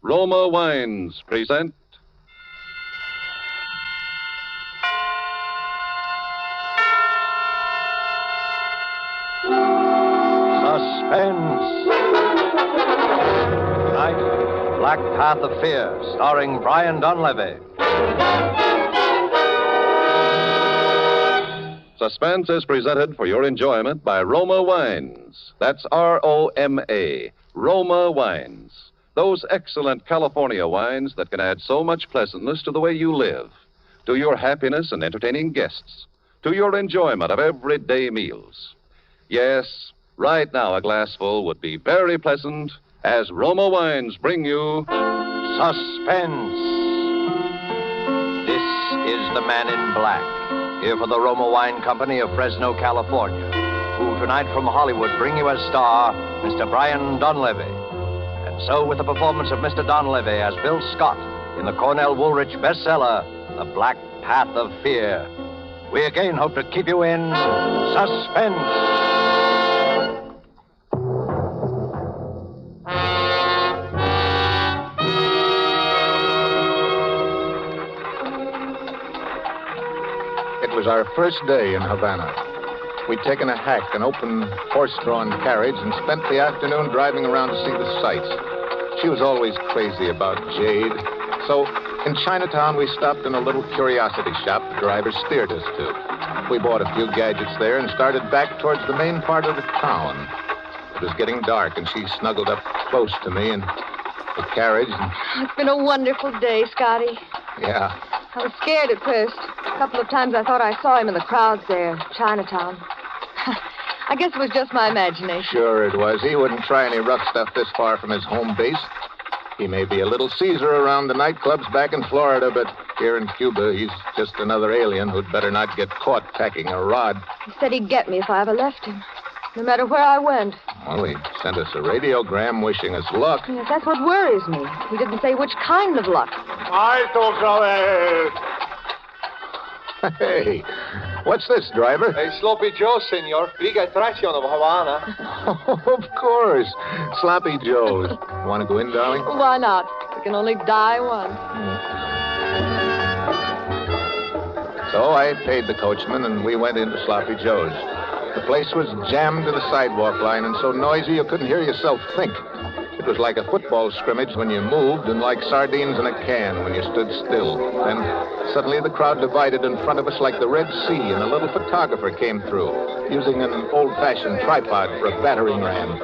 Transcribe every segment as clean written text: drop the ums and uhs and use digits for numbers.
Roma Wines present Suspense. Tonight, Black Path of Fear, starring Brian Donlevy. Suspense is presented for your enjoyment by Roma Wines. That's R-O-M-A, Roma Wines. Those excellent California wines that can add so much pleasantness to the way you live, to your happiness and entertaining guests, to your enjoyment of everyday meals. Yes, right now a glassful would be very pleasant as Roma Wines bring you Suspense. This is the Man in Black, here for the Roma Wine Company of Fresno, California, who tonight from Hollywood bring you as star Mr. Brian Donlevy. And so with the performance of Mr. Donlevy as Bill Scott in the Cornell Woolrich bestseller, The Black Path of Fear, we again hope to keep you in suspense. It was our first day in Havana. We'd taken a hack, an open horse-drawn carriage, and spent the afternoon driving around to see the sights. She was always crazy about jade. So in Chinatown, we stopped in a little curiosity shop the driver steered us to. We bought a few gadgets there and started back towards the main part of the town. It was getting dark, and she snuggled up close to me in the carriage. It's been a wonderful day, Scotty. Yeah. I was scared at first. A couple of times I thought I saw him in the crowds there, Chinatown. I guess it was just my imagination. Sure it was. He wouldn't try any rough stuff this far from his home base. He may be a little Caesar around the nightclubs back in Florida, but here in Cuba, he's just another alien who'd better not get caught packing a rod. He said he'd get me if I ever left him, no matter where I went. Well, he sent us a radiogram wishing us luck. Yes, that's what worries me. He didn't say which kind of luck. Hey, what's this, driver? Hey, Sloppy Joe, senor. Big attraction of Havana. Of course. Sloppy Joe's. Want to go in, darling? Why not? We can only die once. So I paid the coachman, and we went into Sloppy Joe's. The place was jammed to the sidewalk line and so noisy you couldn't hear yourself think. It was like a football scrimmage when you moved and like sardines in a can when you stood still. Then suddenly the crowd divided in front of us like the Red Sea, and a little photographer came through, using an old-fashioned tripod for a battering ram.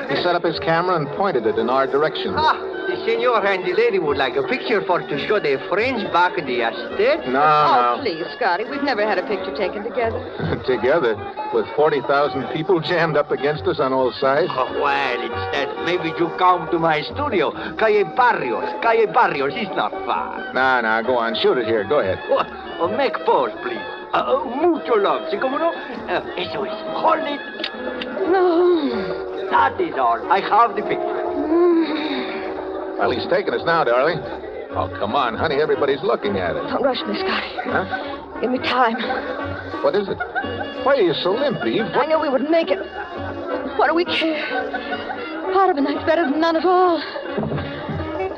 He set up his camera and pointed it in our direction. The senor and the lady would like a picture for to show their friends back in the estate. No. Please, Scotty. We've never had a picture taken together. Together, with 40,000 people jammed up against us on all sides. Oh, well, instead, maybe you come to my studio. Calle Barrios is not far. No, go on. Shoot it here. Go ahead. Make pose, please. Mucho love. ¿Sí, cómo no? Eso es. Hold it. No. That is all. I have the picture. Well, he's taking us now, darling. Oh, come on, honey. Everybody's looking at us. Don't rush me, Scotty. Huh? Give me time. What is it? Why are you so limp, Eve? I knew we wouldn't make it. What do we care? Part of the night's better than none at all.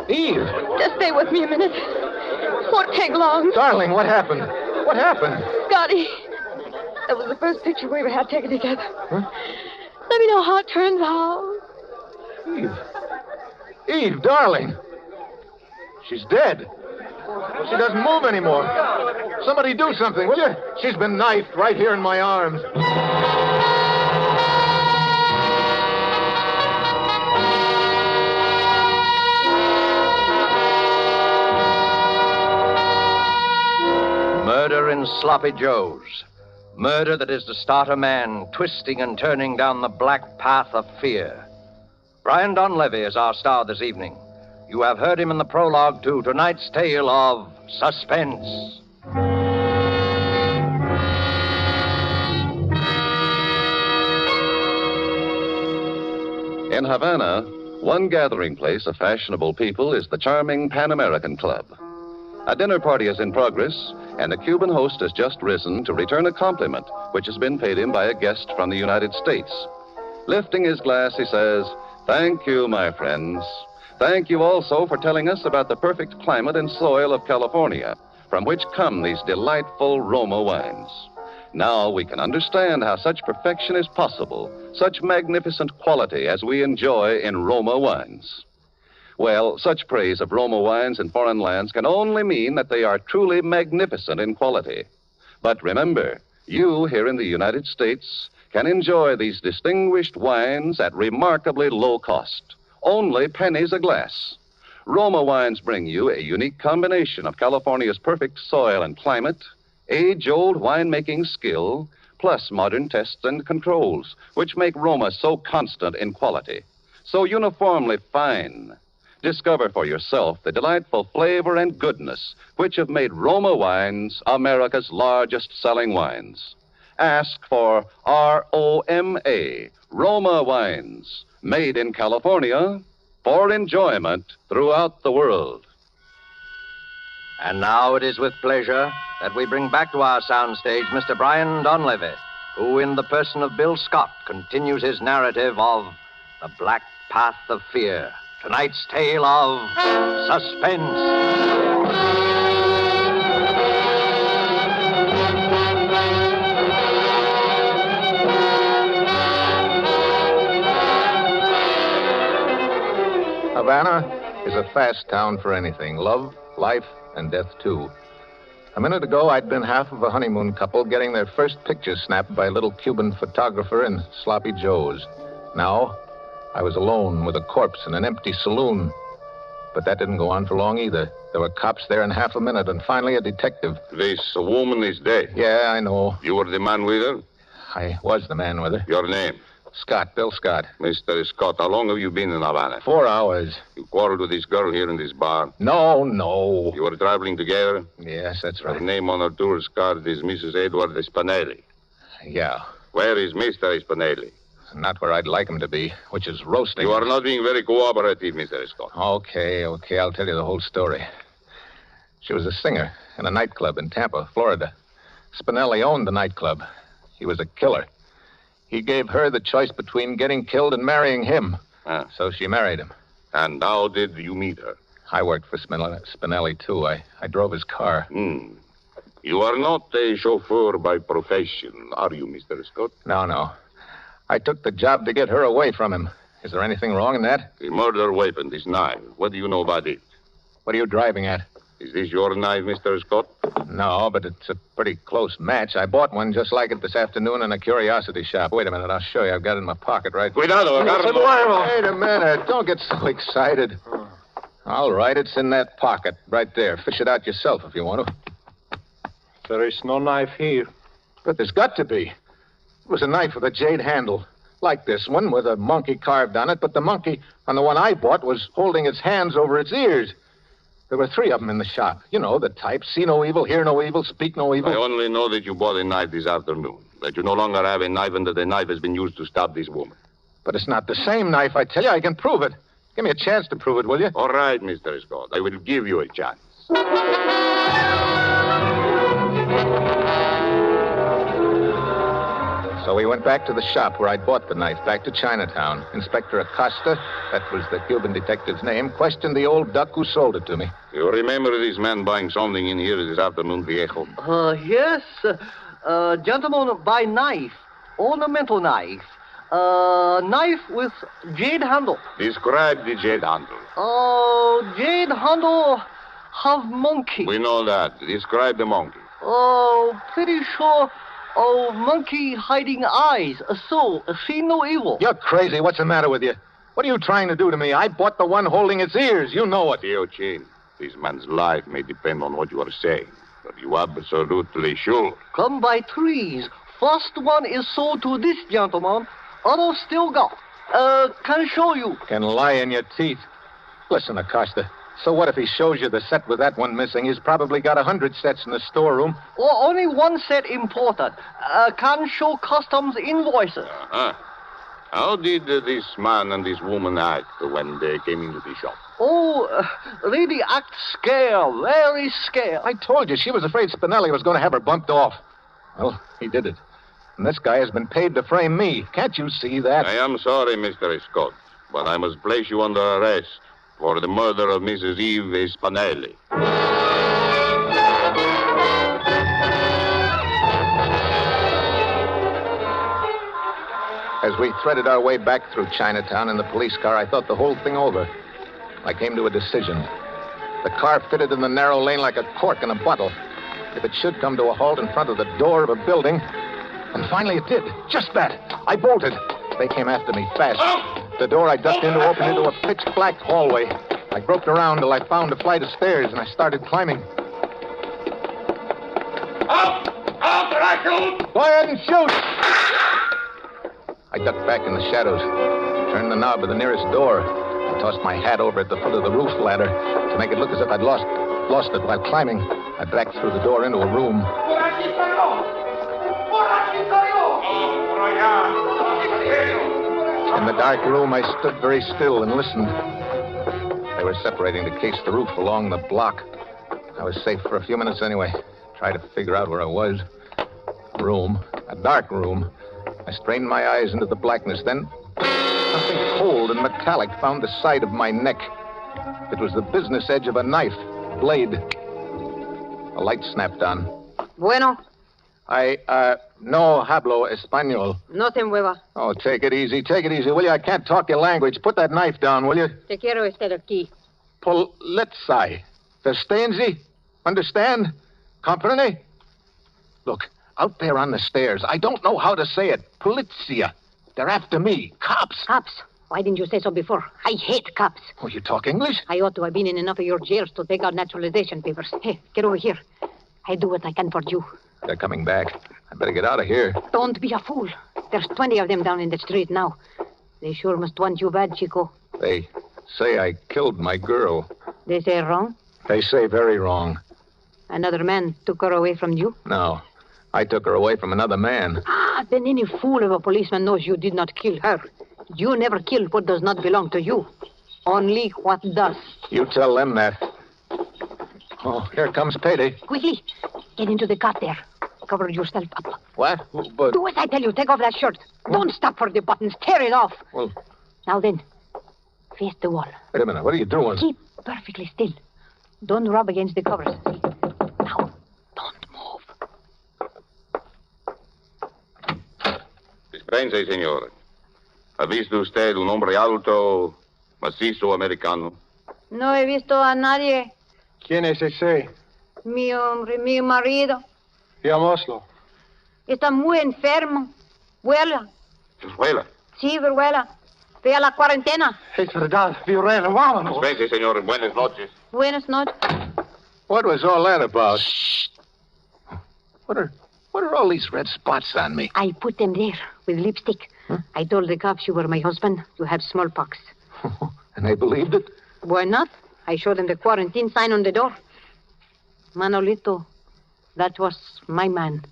Eve! Just stay with me a minute. Won't take long. Darling, what happened? What happened? Scotty, that was the first picture we ever had taken together. Huh? Let me know how it turns out. Eve, darling. She's dead. She doesn't move anymore. Somebody do something, will you? She's been knifed right here in my arms. Murder in Sloppy Joe's. Murder that is to start a man twisting and turning down the black path of fear. Brian Donlevy is our star this evening. You have heard him in the prologue to tonight's tale of Suspense. In Havana, one gathering place of fashionable people is the charming Pan American Club. A dinner party is in progress, and the Cuban host has just risen to return a compliment which has been paid him by a guest from the United States. Lifting his glass, he says, "Thank you, my friends. Thank you also for telling us about the perfect climate and soil of California, from which come these delightful Roma wines. Now we can understand how such perfection is possible, such magnificent quality as we enjoy in Roma wines. Well, such praise of Roma wines in foreign lands can only mean that they are truly magnificent in quality. But remember, you here in the United States can enjoy these distinguished wines at remarkably low cost, only pennies a glass. Roma wines bring you a unique combination of California's perfect soil and climate, age-old winemaking skill, plus modern tests and controls, which make Roma so constant in quality, so uniformly fine. Discover for yourself the delightful flavor and goodness which have made Roma wines America's largest selling wines. Ask for ROMA, Roma wines, made in California for enjoyment throughout the world. And now it is with pleasure that we bring back to our soundstage Mr. Brian Donlevy, who, in the person of Bill Scott, continues his narrative of The Black Path of Fear. Tonight's tale of Suspense. Havana is a fast town for anything. Love, life, and death, too. A minute ago, I'd been half of a honeymoon couple getting their first picture snapped by a little Cuban photographer in Sloppy Joe's. Now, I was alone with a corpse in an empty saloon. But that didn't go on for long either. There were cops there in half a minute, and finally a detective. This woman is dead. Yeah, I know. You were the man with her? I was the man with her. Your name? Scott, Bill Scott. Mr. Scott, how long have you been in Havana? 4 hours. You quarreled with this girl here in this bar? No. You were traveling together? Yes, that's right. Her name on her tourist card is Mrs. Edward Spinelli. Yeah. Where is Mr. Spinelli? Not where I'd like him to be, which is roasting. You are not being very cooperative, Mr. Scott. Okay. I'll tell you the whole story. She was a singer in a nightclub in Tampa, Florida. Spinelli owned the nightclub. He was a killer. He gave her the choice between getting killed and marrying him. Ah. So she married him. And how did you meet her? I worked for Spinelli, too. I drove his car. You are not a chauffeur by profession, are you, Mr. Scott? No. I took the job to get her away from him. Is there anything wrong in that? The murder weapon, this knife. What do you know about it? What are you driving at? Is this your knife, Mr. Scott? No, but it's a pretty close match. I bought one just like it this afternoon in a curiosity shop. Wait a minute, I'll show you. I've got it in my pocket right... Cuidado, Wait a minute. Don't get so excited. All right, it's in that pocket right there. Fish it out yourself if you want to. There is no knife here. But there's got to be. It was a knife with a jade handle, like this one, with a monkey carved on it, but the monkey on the one I bought was holding its hands over its ears. There were 3 of them in the shop. You know, the type, see no evil, hear no evil, speak no evil. I only know that you bought a knife this afternoon, that you no longer have a knife and that the knife has been used to stab this woman. But it's not the same knife, I tell you. I can prove it. Give me a chance to prove it, will you? All right, Mr. Scott. I will give you a chance. So we went back to the shop where I'd bought the knife, back to Chinatown. Inspector Acosta, that was the Cuban detective's name, questioned the old duck who sold it to me. You remember this man buying something in here this afternoon, Viejo? Yes. Gentleman, buy knife. Ornamental knife. Knife with jade handle. Describe the jade handle. Jade handle have monkey. We know that. Describe the monkey. Pretty sure. Monkey hiding eyes. So, see no evil. You're crazy. What's the matter with you? What are you trying to do to me? I bought the one holding its ears. You know it. Theo Chin, this man's life may depend on what you are saying, but you are absolutely sure. Come by 3s. First one is sold to this gentleman. Other still got. Can show you. Can lie in your teeth. Listen, Acosta. So what if he shows you the set with that one missing? He's probably got 100 sets in the storeroom. Only one set important. Can show customs invoices. How did this man and this woman act when they came into the shop? Lady act scared, very scared. I told you, she was afraid Spinelli was going to have her bumped off. Well, he did it. And this guy has been paid to frame me. Can't you see that? I am sorry, Mr. Scott, but I must place you under arrest. for the murder of Mrs. Eve Spinelli. As we threaded our way back through Chinatown in the police car, I thought the whole thing over. I came to a decision. The car fitted in the narrow lane like a cork in a bottle. If it should come to a halt in front of the door of a building, and finally it did. Just that. I bolted. They came after me fast. The door I ducked into opened into a pitch-black hallway. I groped around till I found a flight of stairs, and I started climbing. Up! Up, Dracula! Go ahead and shoot! I ducked back in the shadows, turned the knob of the nearest door, and tossed my hat over at the foot of the roof ladder to make it look as if I'd lost it while climbing. I backed through the door into a room. In the dark room, I stood very still and listened. They were separating to case the roof along the block. I was safe for a few minutes anyway. Tried to figure out where I was. Room. A dark room. I strained my eyes into the blackness. Then something cold and metallic found the side of my neck. It was the business edge of a knife. Blade. A light snapped on. Bueno. No hablo español. No te mueva. Oh, take it easy, will you? I can't talk your language. Put that knife down, will you? Te quiero estar aquí. Polizei. Verstehen? Understand? Comprende? Look, out there on the stairs, I don't know how to say it. Polizia. They're after me. Cops. Cops? Why didn't you say so before? I hate cops. Oh, you talk English? I ought to have been in enough of your jails to take out naturalization papers. Hey, get over here. I do what I can for you. They're coming back. I better get out of here. Don't be a fool. There's 20 of them down in the street now. They sure must want you bad, Chico. They say I killed my girl. They say wrong? They say very wrong. Another man took her away from you? No. I took her away from another man. Ah, then any fool of a policeman knows you did not kill her. You never killed what does not belong to you. Only what does. You tell them that. Oh, here comes payday. Quickly, get into the cot there. Cover yourself up. What? But... Do as I tell you. Take off that shirt. Don't stop for the buttons. Tear it off. Well... Now then, face the wall. Wait a minute. What are you doing? Keep perfectly still. Don't rub against the covers. Now, don't move. Dispense, señor. ¿Ha visto usted un hombre alto, macizo americano? No he visto a nadie. ¿Quién es ese? Mi hombre, mi marido. Veámoslo. Está muy enfermo. Vuela. Vuela. Sí, vuela. Ve a la cuarentena. Es verdad, Viorella, vámonos. Dispense, señor. Buenas noches. Buenas noches. What was all that about? Shh. What are all these red spots on me? I put them there with lipstick. Huh? I told the cops you were my husband. You have smallpox. And they believed it? Why not? I showed them the quarantine sign on the door. Manolito, that was my man.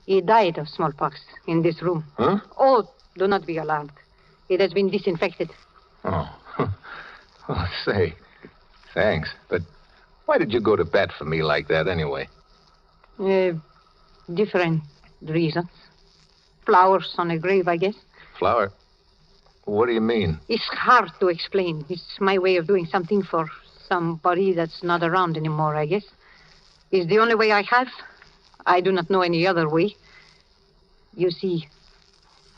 He died of smallpox in this room. Huh? Oh, do not be alarmed. It has been disinfected. Oh. Oh, say, thanks. But why did you go to bat for me like that anyway? Different reasons. Flowers on a grave, I guess. Flower? What do you mean? It's hard to explain. It's my way of doing something for somebody that's not around anymore, I guess. It's the only way I have. I do not know any other way. You see,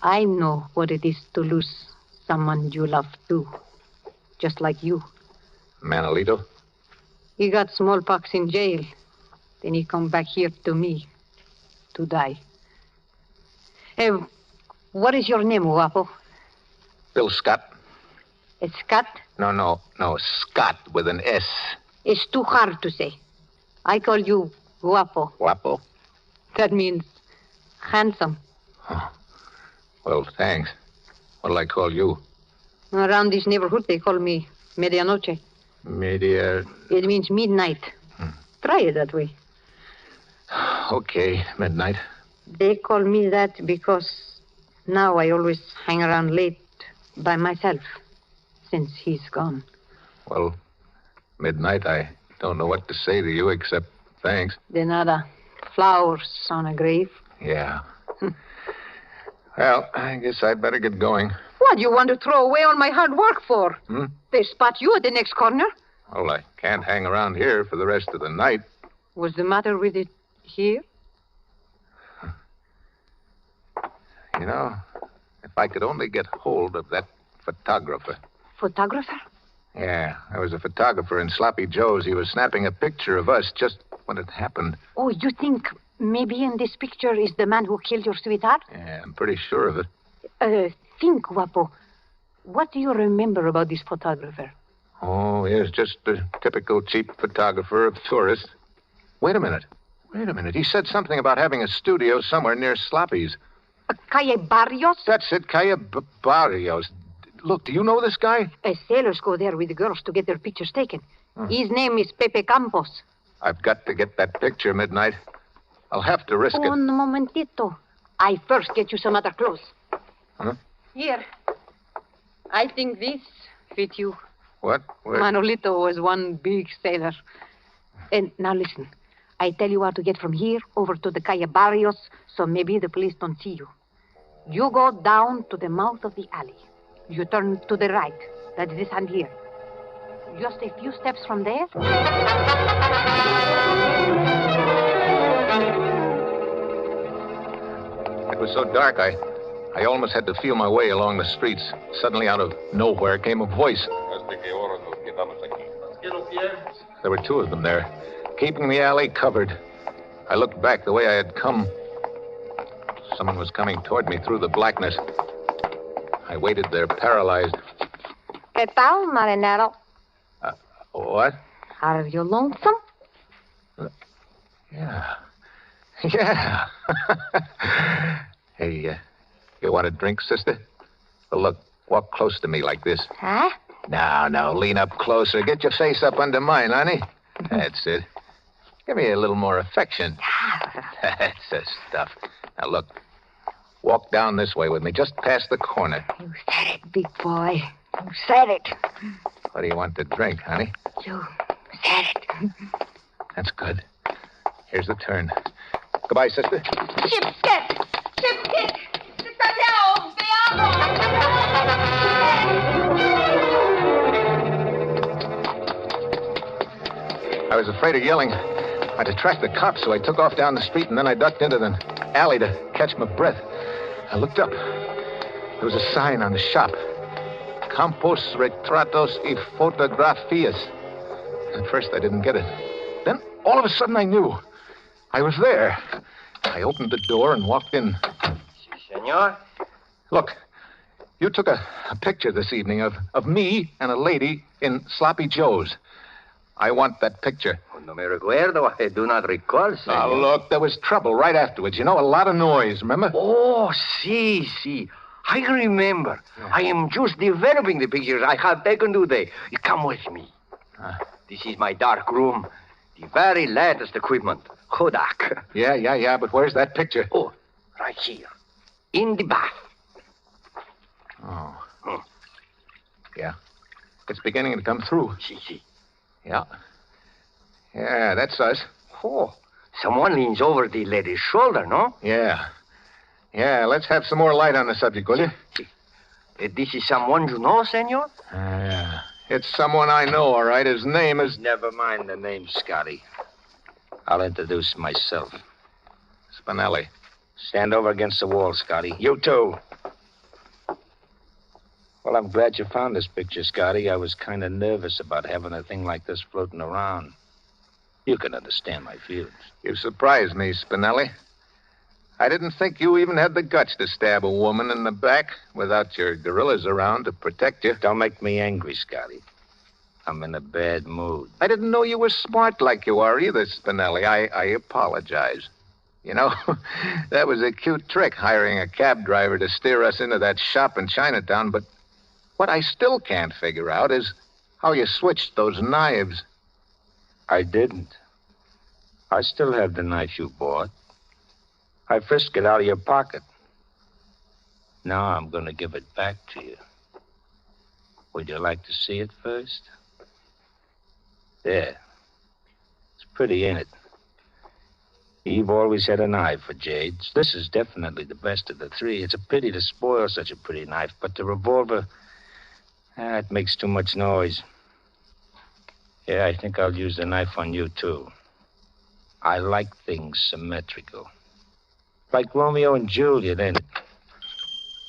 I know what it is to lose someone you love too. Just like you. Manolito? He got smallpox in jail. Then he come back here to me to die. Hey, what is your name, Guapo? Bill Scott. It's Scott? No, Scott with an S. It's too hard to say. I call you Guapo. Guapo? That means handsome. Oh. Well, thanks. What'll I call you? Around this neighborhood, they call me Medianoche. It means midnight. Try it that way. Okay, midnight. They call me that because now I always hang around late by myself since he's gone. Well, midnight, I don't know what to say to you except thanks. De nada. Flowers on a grave. Yeah. Well, I guess I'd better get going. What do you want to throw away all my hard work for? Hmm? They spot you at the next corner. Well, I can't hang around here for the rest of the night. What's the matter with it here? You know, if I could only get hold of that photographer. Photographer? Yeah, there was a photographer in Sloppy Joe's. He was snapping a picture of us just when it happened. Oh, you think maybe in this picture is the man who killed your sweetheart? Yeah, I'm pretty sure of it. Think, Guapo. What do you remember about this photographer? Oh, he's just a typical cheap photographer of tourists. Wait a minute. He said something about having a studio somewhere near Sloppy's. Calle Barrios? That's it, Calle Barrios. Look, do you know this guy? Sailors go there with the girls to get their pictures taken. His name is Pepe Campos. I've got to get that picture midnight. I'll have to risk it. Un momentito. I first get you some other clothes. Huh? Here. I think this fit you. What? Where? Manolito was one big sailor. And now listen. I tell you how to get from here over to the Calle Barrios, so maybe the police don't see you. You go down to the mouth of the alley. You turn to the right. That is this hand here. Just a few steps from there. It was so dark, I almost had to feel my way along the streets. Suddenly, out of nowhere, came a voice. There were two of them there, keeping the alley covered. I looked back the way I had come. Someone was coming toward me through the blackness. I waited there, paralyzed. ¿Qué tal, marinero? What? Are you lonesome? Yeah. Yeah. Hey, you want a drink, sister? Well, look, walk close to me like this. Huh? Now, lean up closer. Get your face up under mine, honey. That's it. Give me a little more affection. That's the stuff. Now, look. Walk down this way with me, just past the corner. You said it, big boy. You said it. What do you want to drink, honey? You said it. That's good. Here's the turn. Goodbye, sister. Chipskit! Chipskit! Ciao! Te I was afraid of yelling. I'd attract the cops, so I took off down the street, and then I ducked into the alley to catch my breath. I looked up. There was a sign on the shop. Campos Retratos y Fotografías. At first, I didn't get it. Then, all of a sudden, I knew. I was there. I opened the door and walked in. Si, senor. Look, you took a picture this evening of me and a lady in Sloppy Joe's. I want that picture. Oh, no me recuerdo. I do not recall, senor. Now, look, there was trouble right afterwards. You know, a lot of noise, remember? Oh, si. I remember. Yeah. I am just developing the pictures I have taken today. You come with me. This is my dark room. The very latest equipment. Kodak. Yeah, but where's that picture? Oh, right here. In the bath. Oh. Yeah. It's beginning to come through. Si. Yeah. Yeah, that's us. Oh, someone leans over the lady's shoulder, no? Yeah. Yeah, let's have some more light on the subject, will you? This is someone you know, senor? Yeah. It's someone I know, all right. His name is... Never mind the name, Scotty. I'll introduce myself. Spinelli. Stand over against the wall, Scotty. You too. Well, I'm glad you found this picture, Scotty. I was kind of nervous about having a thing like this floating around. You can understand my feelings. You surprised me, Spinelli. I didn't think you even had the guts to stab a woman in the back without your gorillas around to protect you. Don't make me angry, Scotty. I'm in a bad mood. I didn't know you were smart like you are either, Spinelli. I apologize. You know, that was a cute trick, hiring a cab driver to steer us into that shop in Chinatown, but what I still can't figure out is how you switched those knives. I didn't. I still have the knife you bought. I frisked it out of your pocket. Now I'm going to give it back to you. Would you like to see it first? There. It's pretty, ain't it? Eve always had an eye for jades. This is definitely the best of the three. It's a pity to spoil such a pretty knife, but the revolver, it makes too much noise. Yeah, I think I'll use the knife on you, too. I like things symmetrical. Like Romeo and Juliet, ain't it?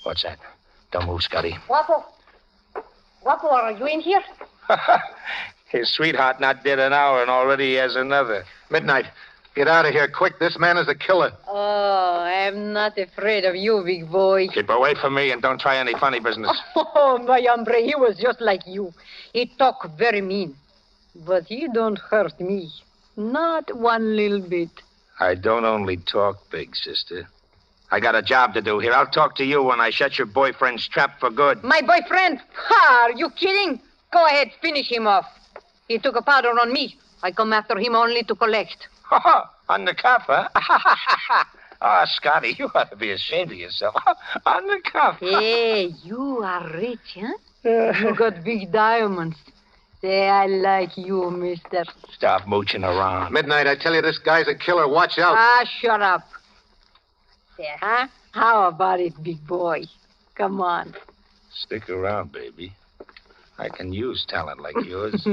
What's that? Don't move, Scotty. Wapo, are you in here? His sweetheart not dead an hour, and already he has another. Midnight. Get out of here quick. This man is a killer. Oh, I'm not afraid of you, big boy. Keep away from me and don't try any funny business. Oh, my hombre, he was just like you. He talk very mean. But he don't hurt me. Not one little bit. I don't only talk big, sister. I got a job to do here. I'll talk to you when I shut your boyfriend's trap for good. My boyfriend? Ha, are you kidding? Go ahead, finish him off. He took a powder on me. I come after him only to collect. On the cuff, huh? Oh, Scotty, you ought to be ashamed of yourself. On the cuff. Hey, you are rich, huh? You got big diamonds. Say, I like you, mister. Stop mooching around. Midnight, I tell you, this guy's a killer. Watch out. Ah, shut up. Say, huh? How about it, big boy? Come on. Stick around, baby. I can use talent like yours.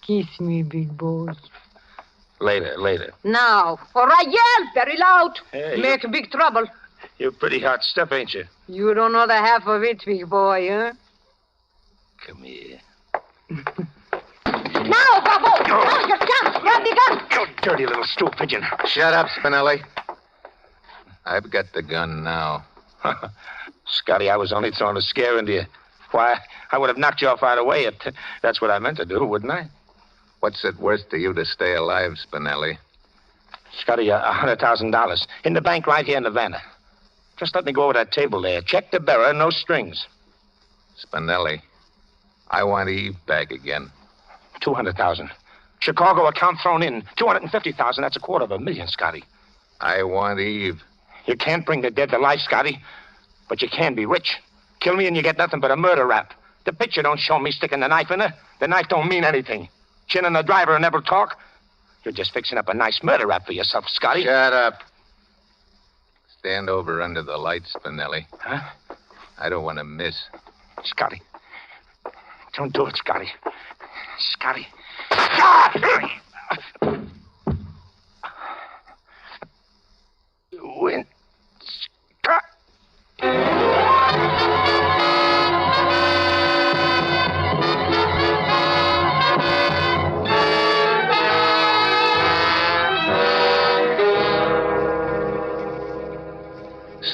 Kiss me, big boy. Later. Now. All right, yell very loud. Hey, Make big trouble. You're pretty hot stuff, ain't you? You don't know the half of it, big boy, huh? Come here. Now, Bobo! Now, your chance! Grab the gun! You dirty little stool pigeon. Shut up, Spinelli. I've got the gun now. Scotty, I was only throwing a scare into you. Why, I would have knocked you off right away if that's what I meant to do, wouldn't I? What's it worth to you to stay alive, Spinelli? Scotty, $100,000 in the bank right here in Havana. Just let me go over that table there. Check the bearer, no strings. Spinelli, I want Eve back again. 200,000. Chicago account thrown in. 250,000. That's $250,000, Scotty. I want Eve. You can't bring the dead to life, Scotty, but you can be rich. Kill me and you get nothing but a murder rap. The picture don't show me sticking the knife in her. The knife don't mean anything. Chin and the driver never talk. You're just fixing up a nice murder rap for yourself, Scotty. Shut up. Stand over under the lights, Spinelli. Huh? I don't want to miss. Scotty. Don't do it, Scotty. Scotty. Ah! Win. Scott.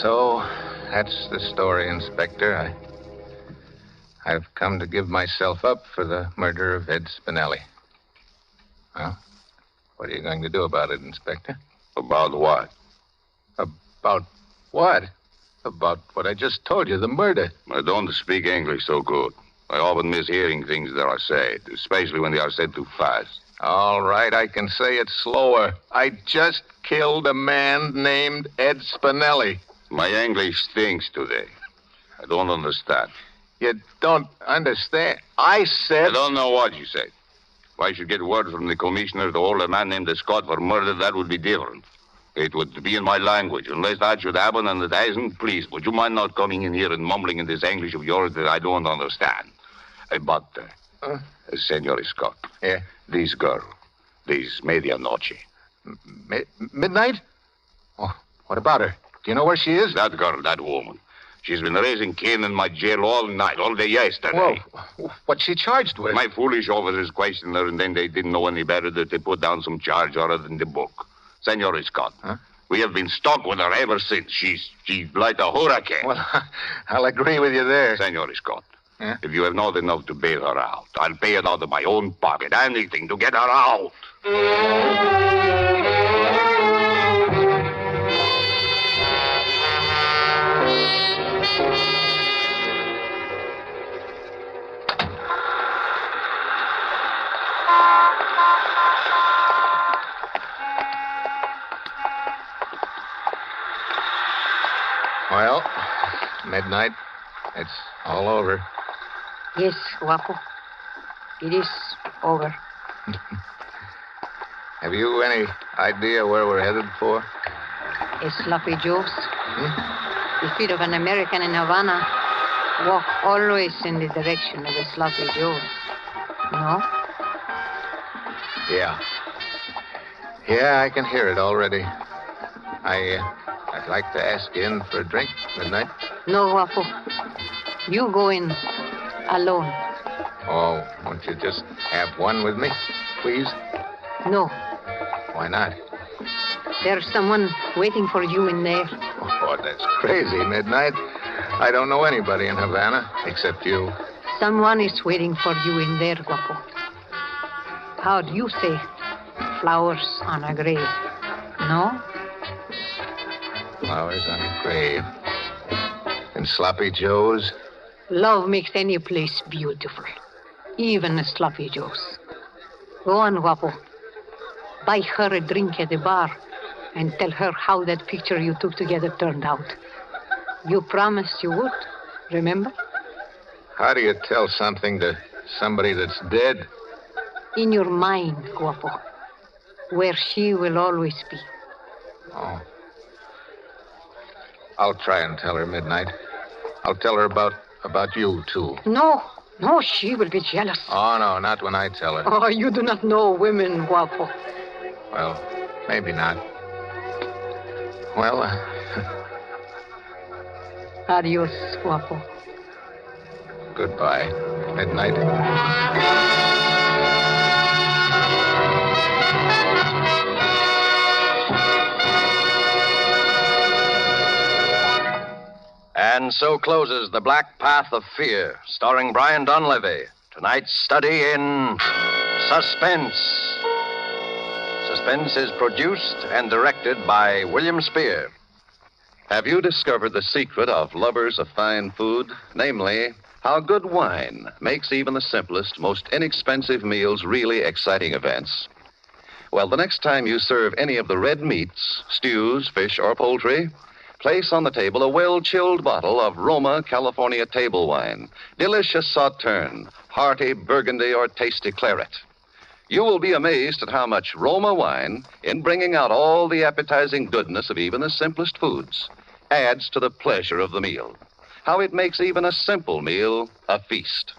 So, that's the story, Inspector. I've come to give myself up for the murder of Ed Spinelli. Well, what are you going to do about it, Inspector? About what? About what? About what I just told you, the murder. I don't speak English so good. I often miss hearing things that are said, especially when they are said too fast. All right, I can say it slower. I just killed a man named Ed Spinelli. My English stinks today. I don't understand. You don't understand? I said... I don't know what you said. If I should get word from the commissioner to hold a man named Scott for murder, that would be different. It would be in my language. Unless that should happen, and it hasn't, please, would you mind not coming in here and mumbling in this English of yours that I don't understand? Senor Scott. Yeah? This girl, this medianoche. Midnight? Oh, what about her? Do you know where she is? That girl, that woman. She's been raising Cain in my jail all night, all day yesterday. Well, what's she charged with? My foolish officers questioned her, and then they didn't know any better that they put down some charge other than the book. Senor Scott, we have been stuck with her ever since. She's like a hurricane. Well, I'll agree with you there. Senor Scott, Yeah? if you have not enough to bail her out, I'll pay it out of my own pocket. Anything to get her out. Well, midnight. It's all over. Yes, Guapo. It is over. Have you any idea where we're headed for? A Sloppy Joe's. The feet of an American in Havana walk always in the direction of a Sloppy Joe's. No? Yeah. Yeah, I can hear it already. I'd like to ask you in for a drink, Midnight. No, Guapo. You go in alone. Oh, won't you just have one with me, please? No. Why not? There's someone waiting for you in there. Oh, that's crazy, Midnight. I don't know anybody in Havana except you. Someone is waiting for you in there, Guapo. How do you say flowers on a grave? No? Flowers on a grave. In Sloppy Joe's? Love makes any place beautiful. Even a Sloppy Joe's. Go on, Guapo. Buy her a drink at the bar and tell her how that picture you took together turned out. You promised you would, remember? How do you tell something to somebody that's dead? In your mind, Guapo. Where she will always be. Oh. I'll try and tell her, Midnight. I'll tell her about you, too. No, she will be jealous. Oh, no, not when I tell her. Oh, you do not know women, Guapo. Well, maybe not. Well, Adios, Guapo. Goodbye, Midnight. And so closes The Black Path of Fear, starring Brian Donlevy. Tonight's study in Suspense. Suspense is produced and directed by William Spear. Have you discovered the secret of lovers of fine food? Namely, how good wine makes even the simplest, most inexpensive meals really exciting events? Well, the next time you serve any of the red meats, stews, fish, or poultry, place on the table a well-chilled bottle of Roma California table wine, delicious sauterne, hearty burgundy, or tasty claret. You will be amazed at how much Roma wine, in bringing out all the appetizing goodness of even the simplest foods, adds to the pleasure of the meal. How it makes even a simple meal a feast.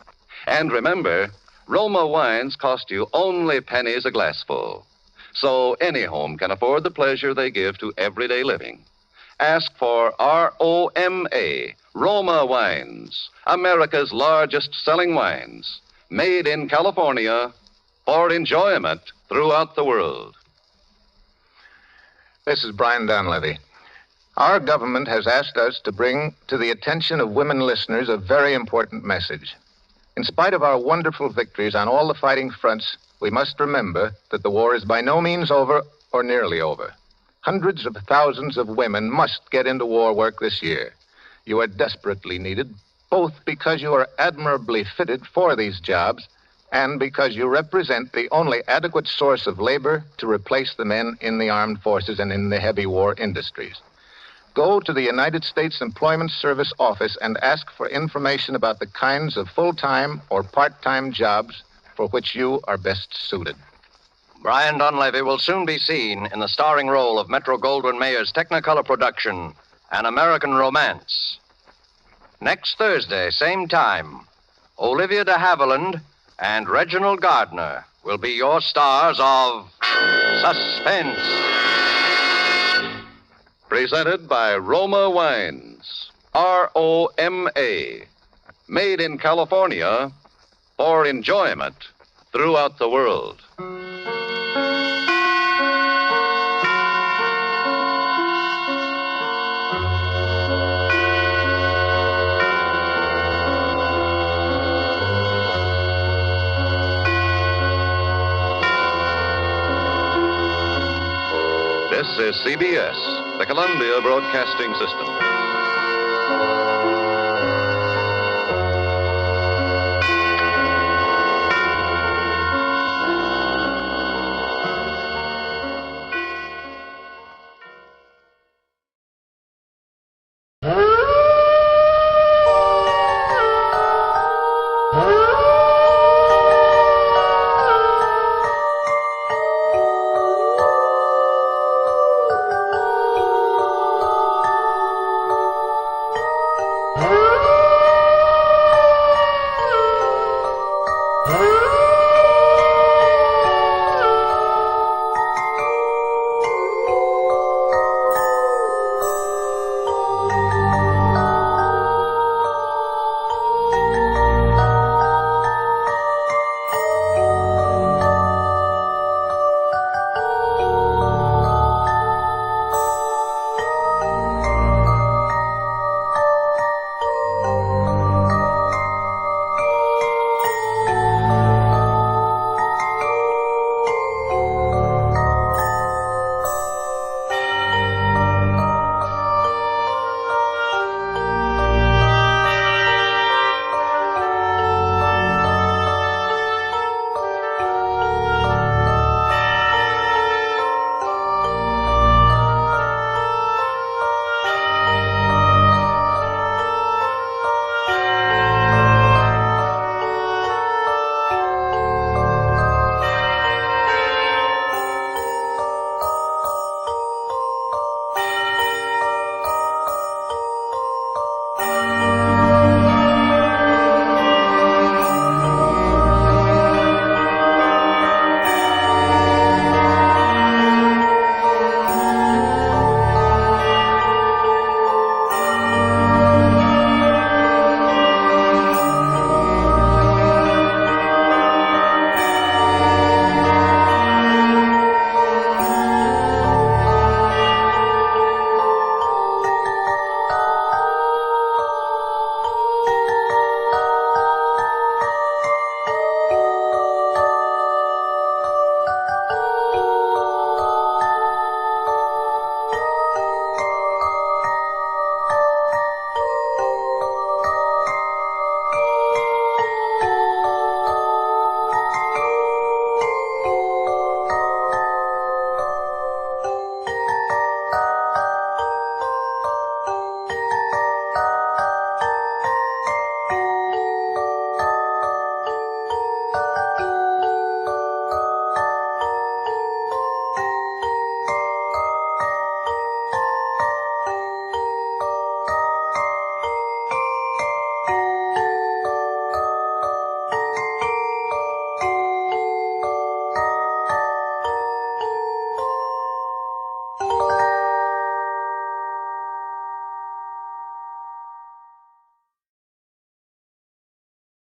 And remember, Roma wines cost you only pennies a glassful. So any home can afford the pleasure they give to everyday living. Ask for ROMA, Roma Wines, America's largest selling wines, made in California for enjoyment throughout the world. This is Brian Donlevy. Our government has asked us to bring to the attention of women listeners a very important message. In spite of our wonderful victories on all the fighting fronts, we must remember that the war is by no means over or nearly over. Hundreds of thousands of women must get into war work this year. You are desperately needed, both because you are admirably fitted for these jobs and because you represent the only adequate source of labor to replace the men in the armed forces and in the heavy war industries. Go to the United States Employment Service office and ask for information about the kinds of full-time or part-time jobs for which you are best suited. Brian Donlevy will soon be seen in the starring role of Metro-Goldwyn-Mayer's Technicolor production, An American Romance. Next Thursday, same time, Olivia de Havilland and Reginald Gardner will be your stars of Suspense. Presented by Roma Wines, ROMA, made in California for enjoyment throughout the world. This is CBS, the Columbia Broadcasting System.